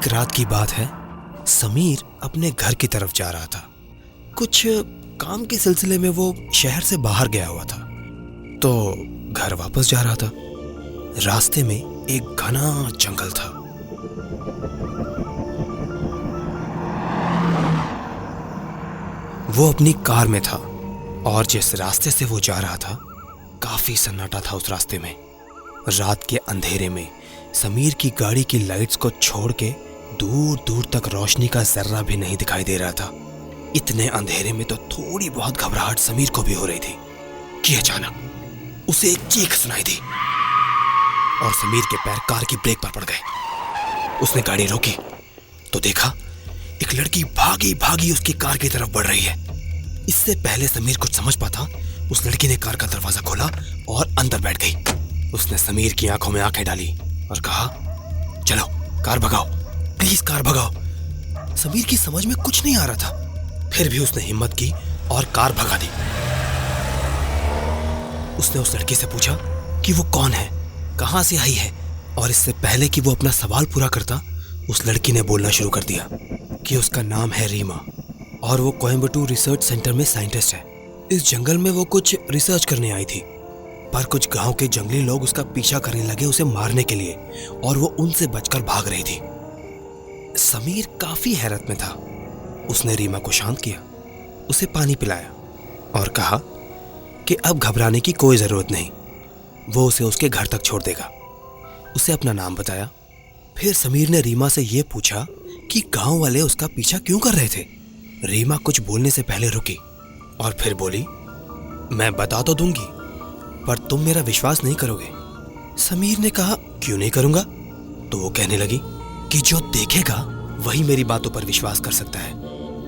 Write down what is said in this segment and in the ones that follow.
एक रात की बात है। समीर अपने घर की तरफ जा रहा था। कुछ काम के सिलसिले में वो शहर से बाहर गया हुआ था, तो घर वापस जा रहा था। रास्ते में एक घना जंगल था। वो अपनी कार में था और जिस रास्ते से वो जा रहा था काफी सन्नाटा था उस रास्ते में। रात के अंधेरे में समीर की गाड़ी की लाइट्स को छोड़ के दूर दूर तक रोशनी का जर्रा भी नहीं दिखाई दे रहा था। इतने अंधेरे में तो थोड़ी बहुत घबराहट समीर को भी हो रही थी कि अचानक उसे एक चीख सुनाई दी और समीर के पैर कार की ब्रेक पर पड़ गए। उसने गाड़ी रोकी तो देखा एक लड़की भागी भागी उसकी कार की तरफ बढ़ रही है। इससे पहले समीर कुछ समझ पाता, उस लड़की ने कार का दरवाजा खोला और अंदर बैठ गई। उसने समीर की आंखों में आंखें डाली और कहा, चलो कार भगाओ, प्लीज कार भगाओ। समीर की समझ में कुछ नहीं आ रहा था, फिर भी उसने हिम्मत की और कार भगा दी। उसने उस लड़की से पूछा कि वो कौन है, कहां से आई है, और इससे पहले कि वो अपना सवाल पूरा करता उस लड़की ने बोलना शुरू कर दिया कि उसका नाम है रीमा और वो कोयम्बटूर रिसर्च सेंटर में साइंटिस्ट है। इस जंगल में वो कुछ रिसर्च करने आई थी, पर कुछ गांव के जंगली लोग उसका पीछा करने लगे उसे मारने के लिए, और वो उनसे बचकर भाग रही थी। समीर काफी हैरत में था। उसने रीमा को शांत किया, उसे पानी पिलाया और कहा कि अब घबराने की कोई जरूरत नहीं, वो उसे उसके घर तक छोड़ देगा। उसे अपना नाम बताया। फिर समीर ने रीमा से यह पूछा कि गांव वाले उसका पीछा क्यों कर रहे थे। रीमा कुछ बोलने से पहले रुकी और फिर बोली, मैं बता तो दूंगी पर तुम मेरा विश्वास नहीं करोगे। समीर ने कहा, क्यों नहीं करूंगा? तो वो कहने लगी कि जो देखेगा वही मेरी बातों पर विश्वास कर सकता है।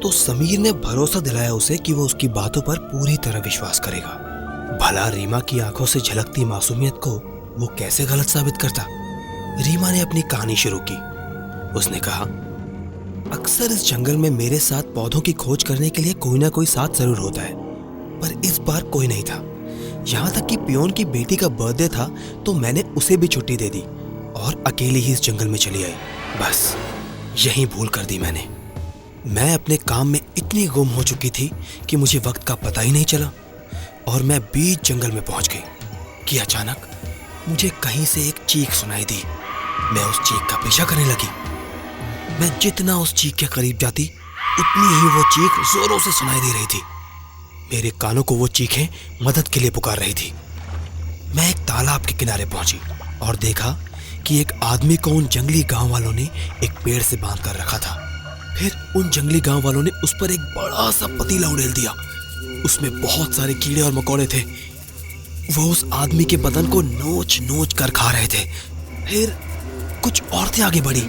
तो समीर ने भरोसा दिलाया उसे कि वो उसकी बातों पर पूरी तरह विश्वास करेगा। भला रीमा की आंखों से झलकती मासूमियत को वो कैसे गलत साबित करता। रीमा ने अपनी कहानी शुरू की। उसने कहा, अक्सर इस जंगल में मेरे साथ पौधों की खोज करने के लिए कोई ना कोई साथ जरूर होता है, पर इस बार कोई नहीं था। यहाँ तक कि पियोन की बेटी का बर्थडे था तो मैंने उसे भी छुट्टी दे दी और अकेली ही इस जंगल में चली आई। बस यही भूल कर दी मैंने। मैं अपने काम में इतनी गुम हो चुकी थी कि मुझे वक्त का पता ही नहीं चला और मैं बीच जंगल में पहुंच गई कि अचानक मुझे कहीं से एक चीख सुनाई दी। मैं उस चीख का पीछा करने लगी। मैं जितना उस चीख के करीब जाती उतनी ही वो चीख जोरों से सुनाई दे रही थी। मेरे कानों को वो चीखें मदद के लिए पुकार रही थी। मैं एक तालाब के किनारे पहुंची और देखा कि एक आदमी को उन जंगली गांव वालों ने एक पेड़ से बांध कर रखा था। फिर उन जंगली गांव वालों ने उस पर एक बड़ा सा पतीला उड़ेल दिया। उसमें बहुत सारे कीड़े और मकोड़े थे। वो उस आदमी के बदन को नोच नोच कर खा रहे थे। फिर कुछ औरतें आगे बढ़ी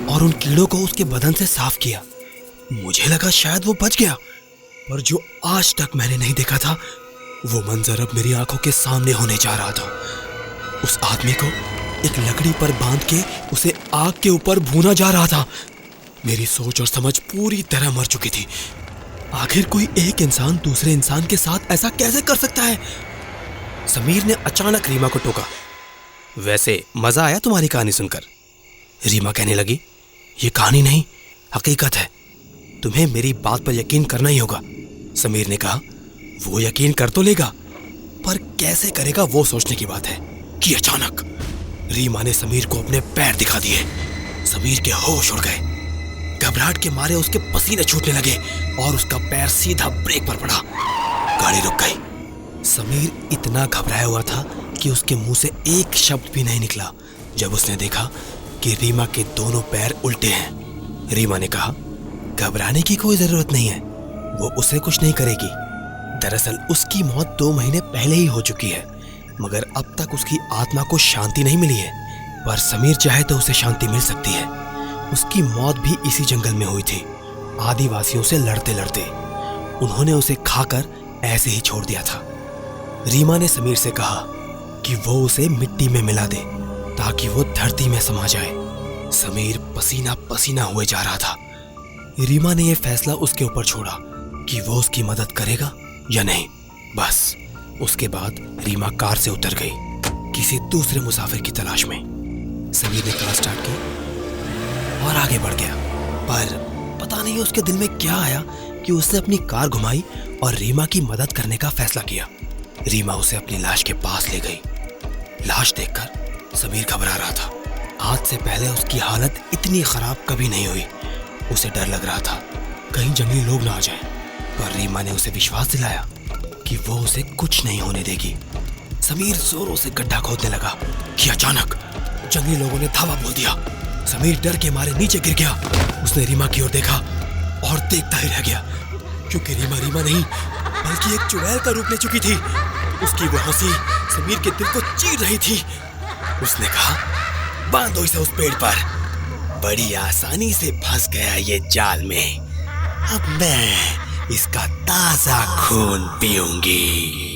और उन कीड़ों को उसके बदन से साफ किया। मुझे लगा शायद वो बच गया, पर जो आज तक मैंने नहीं देखा था वो मंजर अब मेरी आंखों के सामने होने जा रहा था। उस आदमी को एक लकड़ी पर बांध के उसे आग के ऊपर भूना जा रहा था। मेरी सोच और समझ पूरी तरह मर चुकी थी। आखिर कोई एक इंसान दूसरे इंसान के साथ ऐसा कैसे कर सकता है? समीर ने अचानक रीमा को टोका। वैसे मजा आया तुम्हारी कहानी सुनकर? रीमा कहने लगी, ये कहानी नहीं, हकीकत है। तुम्हें मेरी बात पर यकीन करना ही होगा। समीर ने कहा, वो यकीन कर तो लेगा, पर कैसे करेगा वो सोचने की बात है कि अचानक रीमा ने समीर को अपने पैर दिखा दिए। समीर के होश उड़ गए। घबराहट के मारे उसके पसीने छूटने लगे और उसका पैर सीधा ब्रेक पर पड़ा। गाड़ी रुक गई। समीर इतना घबराया हुआ था कि उसके मुंह से एक शब्द भी नहीं निकला जब उसने देखा कि रीमा के दोनों पैर उल्टे हैं। रीमा ने कहा, घबराने की कोई जरूरत नहीं है, वो उसे कुछ नहीं करेगी। दरअसल उसकी मौत 2 महीने पहले ही हो चुकी है, मगर अब तक उसकी आत्मा को शांति नहीं मिली है। पर समीर चाहे तो उसे शांति मिल सकती है। उसकी मौत भी इसी जंगल में हुई थी, आदिवासियों से लड़ते लड़ते। उन्होंने उसे खाकर ऐसे ही छोड़ दिया था। रीमा ने समीर से कहा कि वो उसे मिट्टी में मिला दे ताकि वो धरती में समा जाए। समीर पसीना पसीना हुए जा रहा था। रीमा ने यह फैसला उसके ऊपर छोड़ा कि वो उसकी मदद करेगा या नहीं। बस उसके बाद रीमा कार से उतर गई किसी दूसरे मुसाफिर की तलाश में। समीर ने कार स्टार्ट की और आगे बढ़ गया। पर पता नहीं उसके दिल में क्या आया कि उसने अपनी कार घुमाई और रीमा की मदद करने का फैसला किया। रीमा उसे अपनी लाश के पास ले गई। लाश देखकर समीर घबरा रहा था। आज से पहले उसकी हालत इतनी खराब कभी नहीं हुई। उसे डर लग रहा था कहीं जंगली लोग ना आ जाएं। पर रीमा ने उसे विश्वास दिलाया कि वो उसे कुछ नहीं होने देगी। समीर जोरों से गड्ढा खोदने लगा कि अचानक जंगली लोगों ने धावा बोल दिया। समीर डर के मारे नीचे गिर गया। उसने रीमा की ओर देखा और देखता ही रह गया, क्योंकि रीमा रीमा नहीं बल्कि एक चुड़ैल का रूप ले चुकी थी। उसकी वो हंसी समीर के दिल को चीर रही थी। उसने कहा, बांधो इसे उस पेड़ पर। बड़ी आसानी से फंस गया ये जाल में। अब मैं इसका ताजा खून पीऊंगी।